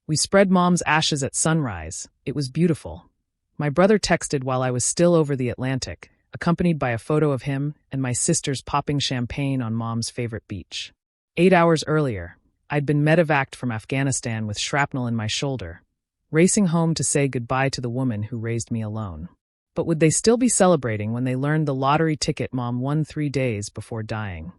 We spread Mom's ashes at sunrise. It was beautiful. My brother texted while I was still over the Atlantic, accompanied by a photo of him and my sisters popping champagne on Mom's favorite beach. 8 hours earlier, I'd been medevaced from Afghanistan with shrapnel in my shoulder, racing home to say goodbye to the woman who raised me alone. But would they still be celebrating when they learned the lottery ticket Mom won 3 days before dying?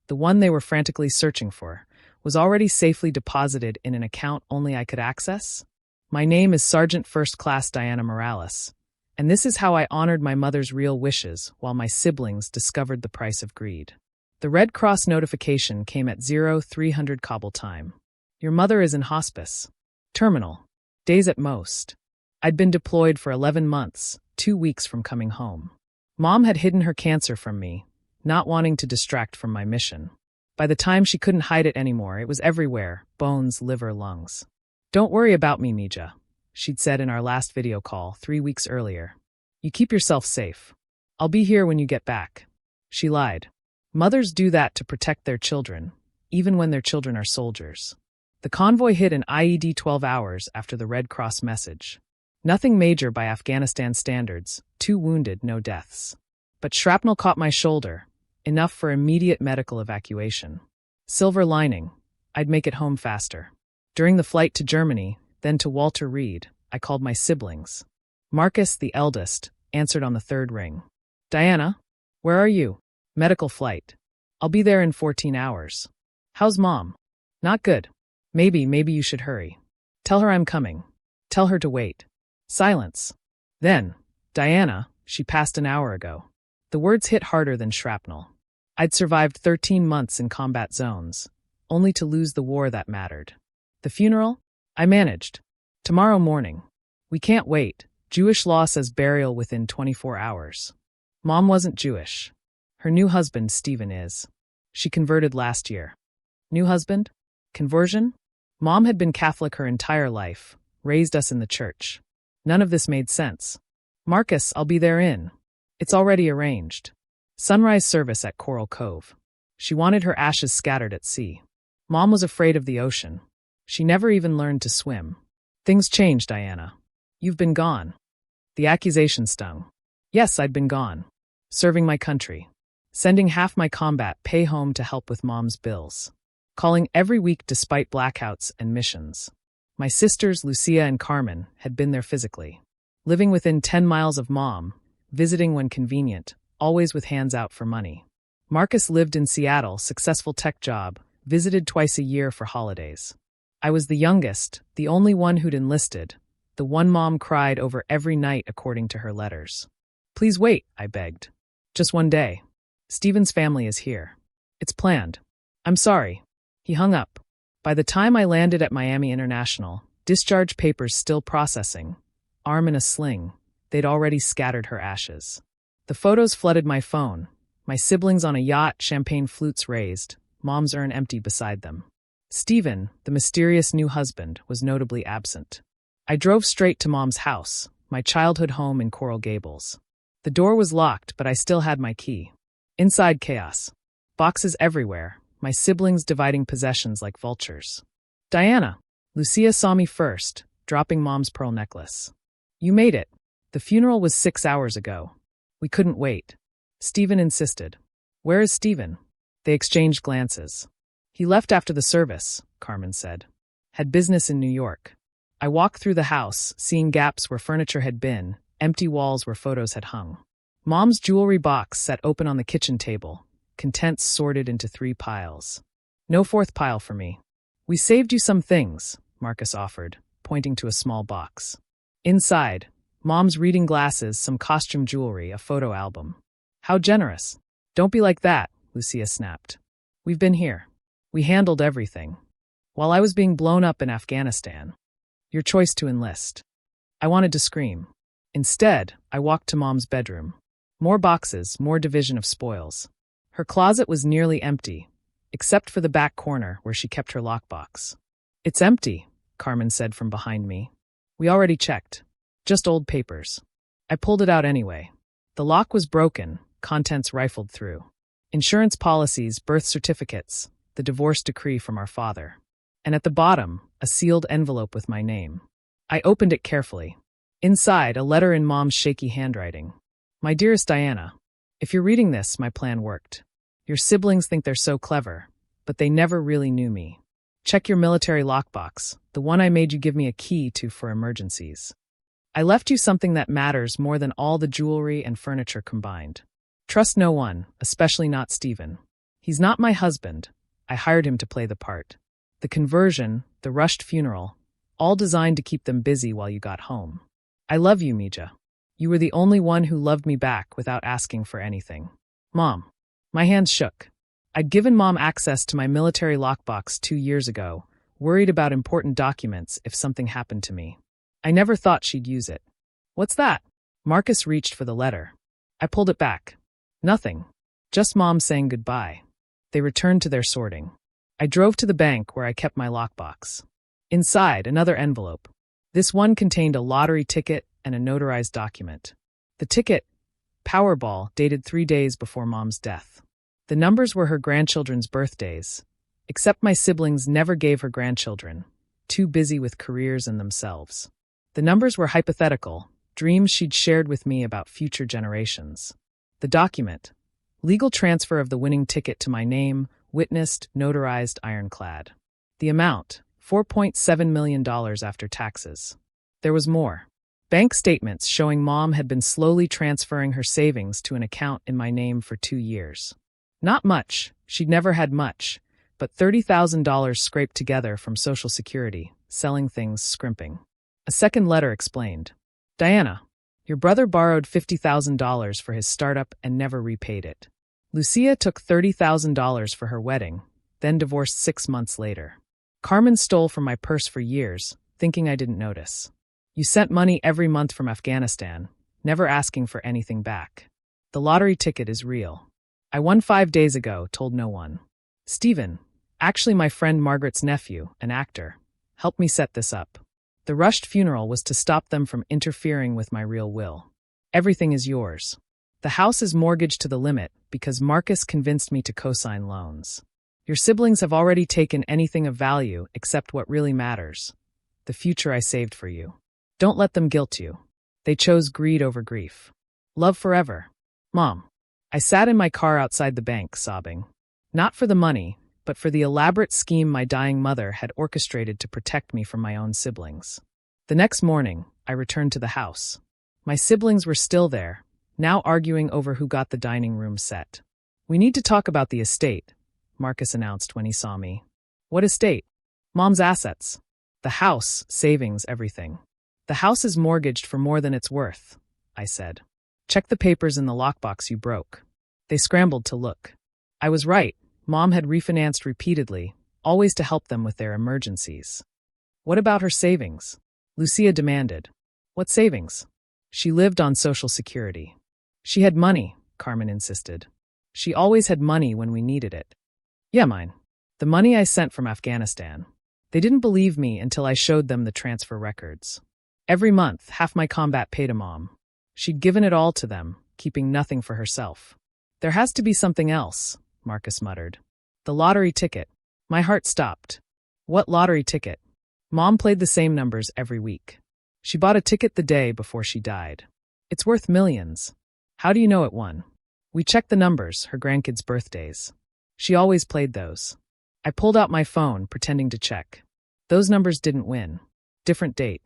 The one they were frantically searching for was already safely deposited in an account only I could access? My name is Sergeant First Class Diana Morales, and this is how I honored my mother's real wishes while my siblings discovered the price of greed. The Red Cross notification came at 0300 Kabul time. Your mother is in hospice. Terminal. Days at most. I'd been deployed for 11 months, 2 weeks from coming home. Mom had hidden her cancer from me, not wanting to distract from my mission. By the time she couldn't hide it anymore, it was everywhere: bones, liver, lungs. Don't worry about me, Mija, she'd said in our last video call 3 weeks earlier. You keep yourself safe. I'll be here when you get back. She lied. Mothers do that to protect their children, even when their children are soldiers. The convoy hit an IED 12 hours after the Red Cross message. Nothing major by Afghanistan standards, 2 wounded, no deaths. But shrapnel caught my shoulder, enough for immediate medical evacuation. Silver lining, I'd make it home faster. During the flight to Germany, then to Walter Reed, I called my siblings. Marcus, the eldest, answered on the 3rd ring. Diana, where are you? Medical flight. I'll be there in 14 hours. How's Mom? Not good. Maybe you should hurry. Tell her I'm coming. Tell her to wait. Silence. Then, Diana, she passed an hour ago. The words hit harder than shrapnel. I'd survived 13 months in combat zones, only to lose the war that mattered. The funeral? I managed. Tomorrow morning. We can't wait. Jewish law says burial within 24 hours. Mom wasn't Jewish. Her new husband, Stephen, is. She converted last year. New husband? Conversion? Mom had been Catholic her entire life, raised us in the church. None of this made sense. Marcus, I'll be there in. It's already arranged. Sunrise service at Coral Cove. She wanted her ashes scattered at sea. Mom was afraid of the ocean. She never even learned to swim. Things changed, Diana. You've been gone. The accusation stung. Yes, I'd been gone. Serving my country. Sending half my combat pay home to help with Mom's bills. Calling every week despite blackouts and missions. My sisters, Lucia and Carmen, had been there physically. Living within 10 miles of Mom, visiting when convenient, always with hands out for money. Marcus lived in Seattle, successful tech job, visited twice a year for holidays. I was the youngest, the only one who'd enlisted, the one Mom cried over every night according to her letters. Please wait, I begged. Just one day. Stephen's family is here. It's planned. I'm sorry. He hung up. By the time I landed at Miami International, discharge papers still processing, arm in a sling, they'd already scattered her ashes. The photos flooded my phone, my siblings on a yacht, champagne flutes raised, Mom's urn empty beside them. Stephen, the mysterious new husband, was notably absent. I drove straight to Mom's house, my childhood home in Coral Gables. The door was locked, but I still had my key. Inside, chaos. Boxes everywhere, my siblings dividing possessions like vultures. Diana. Lucia saw me first, dropping Mom's pearl necklace. You made it. The funeral was 6 hours ago. We couldn't wait. Stephen insisted. Where is Stephen? They exchanged glances. He left after the service, Carmen said. Had business in New York. I walked through the house, seeing gaps where furniture had been, empty walls where photos had hung. Mom's jewelry box sat open on the kitchen table, contents sorted into 3 piles. No 4th pile for me. We saved you some things, Marcus offered, pointing to a small box. Inside, Mom's reading glasses, some costume jewelry, a photo album. How generous. Don't be like that, Lucia snapped. We've been here. We handled everything. While I was being blown up in Afghanistan. Your choice to enlist. I wanted to scream. Instead, I walked to Mom's bedroom. More boxes, more division of spoils. Her closet was nearly empty, except for the back corner where she kept her lockbox. It's empty, Carmen said from behind me. We already checked. Just old papers. I pulled it out anyway. The lock was broken, contents rifled through. Insurance policies, birth certificates, the divorce decree from our father. and at the bottom, a sealed envelope with my name. I opened it carefully. Inside, a letter in Mom's shaky handwriting. My dearest Diana, if you're reading this, my plan worked. Your siblings think they're so clever, but they never really knew me. Check your military lockbox, the one I made you give me a key to for emergencies. I left you something that matters more than all the jewelry and furniture combined. Trust no one, especially not Stephen. He's not my husband. I hired him to play the part. The conversion, the rushed funeral, all designed to keep them busy while you got home. I love you, Mija. You were the only one who loved me back without asking for anything. Mom. My hands shook. I'd given Mom access to my military lockbox 2 years ago, worried about important documents if something happened to me. I never thought she'd use it. What's that? Marcus reached for the letter. I pulled it back. Nothing. Just Mom saying goodbye. They returned to their sorting. I drove to the bank where I kept my lockbox. Inside, another envelope. This one contained a lottery ticket and a notarized document. The ticket, Powerball, dated 3 days before Mom's death. The numbers were her grandchildren's birthdays, except my siblings never gave her grandchildren, too busy with careers and themselves. The numbers were hypothetical, dreams she'd shared with me about future generations. The document, legal transfer of the winning ticket to my name, witnessed, notarized, ironclad. The amount, $4.7 million after taxes. There was more. Bank statements showing Mom had been slowly transferring her savings to an account in my name for 2 years. Not much, she'd never had much, but $30,000 scraped together from Social Security, selling things, scrimping. A second letter explained. Diana, your brother borrowed $50,000 for his startup and never repaid it. Lucia took $30,000 for her wedding, then divorced 6 months later. Carmen stole from my purse for years, thinking I didn't notice. You sent money every month from Afghanistan, never asking for anything back. The lottery ticket is real. I won 5 days ago, told no one. Stephen, actually my friend Margaret's nephew, an actor, helped me set this up. The rushed funeral was to stop them from interfering with my real will. Everything is yours. The house is mortgaged to the limit because Marcus convinced me to co-sign loans. Your siblings have already taken anything of value except what really matters, the future I saved for you. Don't let them guilt you. They chose greed over grief. Love forever. Mom. I sat in my car outside the bank, sobbing. Not for the money, but for the elaborate scheme my dying mother had orchestrated to protect me from my own siblings. The next morning, I returned to the house. My siblings were still there, now arguing over who got the dining room set. We need to talk about the estate, Marcus announced when he saw me. What estate? Mom's assets. The house, savings, everything. The house is mortgaged for more than it's worth, I said. Check the papers in the lockbox you broke. They scrambled to look. I was right. Mom had refinanced repeatedly, always to help them with their emergencies. What about her savings? Lucia demanded. What savings? She lived on Social Security. She had money, Carmen insisted. She always had money when we needed it. Yeah, mine. The money I sent from Afghanistan. They didn't believe me until I showed them the transfer records. Every month, half my combat pay to Mom. She'd given it all to them, keeping nothing for herself. There has to be something else, Marcus muttered. The lottery ticket. My heart stopped. What lottery ticket? Mom played the same numbers every week. She bought a ticket the day before she died. It's worth millions. How do you know it won? We checked the numbers, her grandkids' birthdays. She always played those. I pulled out my phone, pretending to check. Those numbers didn't win. Different date.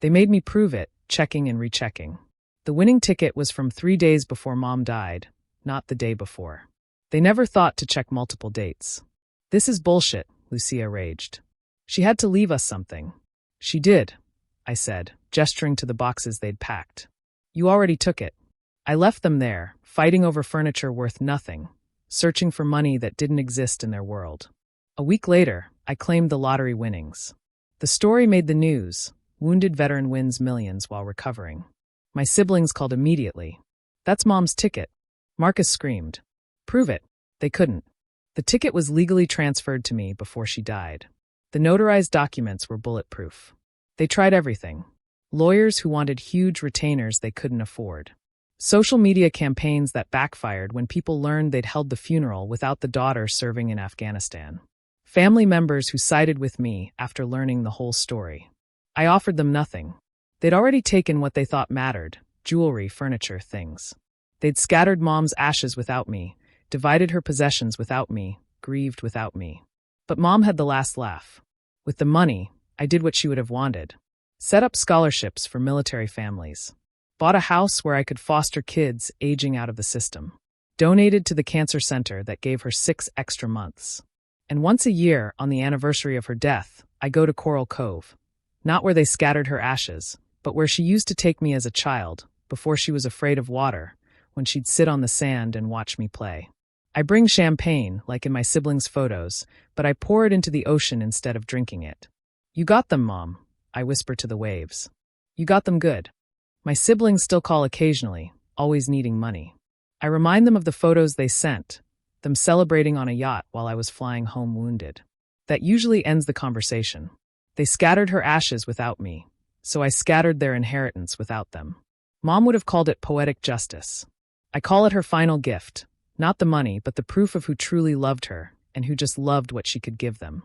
They made me prove it, checking and rechecking. The winning ticket was from 3 days before Mom died, not the day before. They never thought to check multiple dates. This is bullshit, Lucia raged. She had to leave us something. She did, I said, gesturing to the boxes they'd packed. You already took it. I left them there, fighting over furniture worth nothing, searching for money that didn't exist in their world. A week later, I claimed the lottery winnings. The story made the news. Wounded veteran wins millions while recovering. My siblings called immediately. That's Mom's ticket. Marcus screamed. Prove it. They couldn't. The ticket was legally transferred to me before she died. The notarized documents were bulletproof. They tried everything. Lawyers who wanted huge retainers they couldn't afford. Social media campaigns that backfired when people learned they'd held the funeral without the daughter serving in Afghanistan. Family members who sided with me after learning the whole story. I offered them nothing. They'd already taken what they thought mattered: jewelry, furniture, things. They'd scattered Mom's ashes without me, divided her possessions without me, grieved without me. But Mom had the last laugh. With the money, I did what she would have wanted. Set up scholarships for military families. Bought a house where I could foster kids aging out of the system. Donated to the cancer center that gave her 6 extra months. And once a year, on the anniversary of her death, I go to Coral Cove. Not where they scattered her ashes, but where she used to take me as a child, before she was afraid of water, when she'd sit on the sand and watch me play. I bring champagne, like in my siblings' photos, but I pour it into the ocean instead of drinking it. "You got them, Mom," I whisper to the waves. "You got them good." My siblings still call occasionally, always needing money. I remind them of the photos they sent, them celebrating on a yacht while I was flying home wounded. That usually ends the conversation. They scattered her ashes without me, so I scattered their inheritance without them. Mom would have called it poetic justice. I call it her final gift, not the money, but the proof of who truly loved her and who just loved what she could give them.